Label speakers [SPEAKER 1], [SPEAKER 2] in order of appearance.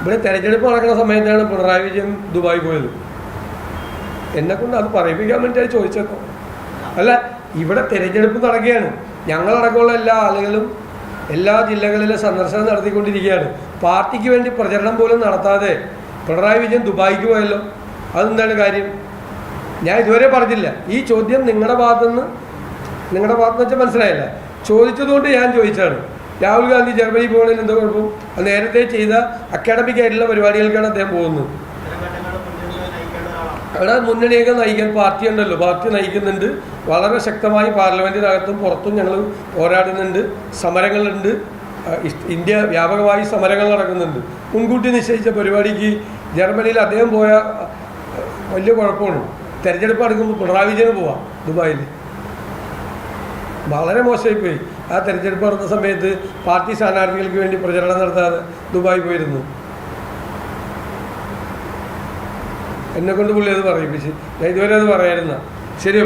[SPEAKER 1] ഇവിടെ തെരഞ്ഞെടുപ്പ് നടക്കുന്ന സമയത്താണ് പിണറായി വിജയൻ ദുബായി പോയത്. എന്നെക്കൊണ്ട് അത് പറയിപ്പിക്കാൻ വേണ്ടിയാണ് ചോദിച്ചത്. അല്ല, ഇവിടെ തിരഞ്ഞെടുപ്പ് നടക്കുകയാണ്. ഞങ്ങളടക്കമുള്ള എല്ലാ ആളുകളും എല്ലാ ജില്ലകളിലും സന്ദർശനം നടത്തിക്കൊണ്ടിരിക്കുകയാണ്. പാർട്ടിക്ക് വേണ്ടി പ്രചരണം പോലും നടത്താതെ പിണറായി വിജയൻ ദുബായിക്ക് പോയല്ലോ. അതെന്താണ് കാര്യം? ഞാൻ ഇതുവരെ പറഞ്ഞില്ല. ഈ ചോദ്യം നിങ്ങളുടെ ഭാഗത്തുനിന്ന് വെച്ചാൽ മനസ്സിലായില്ല. ചോദിച്ചതുകൊണ്ട് ഞാൻ ചോദിച്ചതാണ്. രാഹുൽ ഗാന്ധി ജർമ്മനി പോകുന്നതിന് എന്തോ കുഴപ്പം? അത് നേരത്തെ ചെയ്ത അക്കാഡമിക് ആയിട്ടുള്ള പരിപാടികൾക്കാണ് അദ്ദേഹം പോകുന്നത്. അവിടെ മുന്നണിയൊക്കെ നയിക്കാൻ പാർട്ടി ഉണ്ടല്ലോ, പാർട്ടി നയിക്കുന്നുണ്ട്. വളരെ ശക്തമായി പാർലമെൻറ്റിനകത്തും പുറത്തും ഞങ്ങൾ പോരാടുന്നുണ്ട്. സമരങ്ങളുണ്ട്. ഇന്ത്യ വ്യാപകമായി സമരങ്ങൾ നടക്കുന്നുണ്ട്. മുൻകൂട്ടി നിശ്ചയിച്ച പരിപാടിക്ക് ജർമ്മനിയിൽ അദ്ദേഹം പോയ വലിയ കുഴപ്പമാണ്. തെരഞ്ഞെടുപ്പ് നടക്കുമ്പോൾ പിണറായി വിജയന് പോവാം ദുബായിൽ. വളരെ മോശമായിപ്പോയി. ആ തെരഞ്ഞെടുപ്പ് നടന്ന സമയത്ത് പാർട്ടി സ്ഥാനാർത്ഥികൾക്ക് വേണ്ടി പ്രചരണം നടത്താതെ ദുബായി പോയിരുന്നു. എന്നെക്കൊണ്ട് പുള്ളി അത് പറയിപ്പിച്ച്. ഞാൻ ഇതുവരെ അത് പറയായിരുന്ന. ശരി.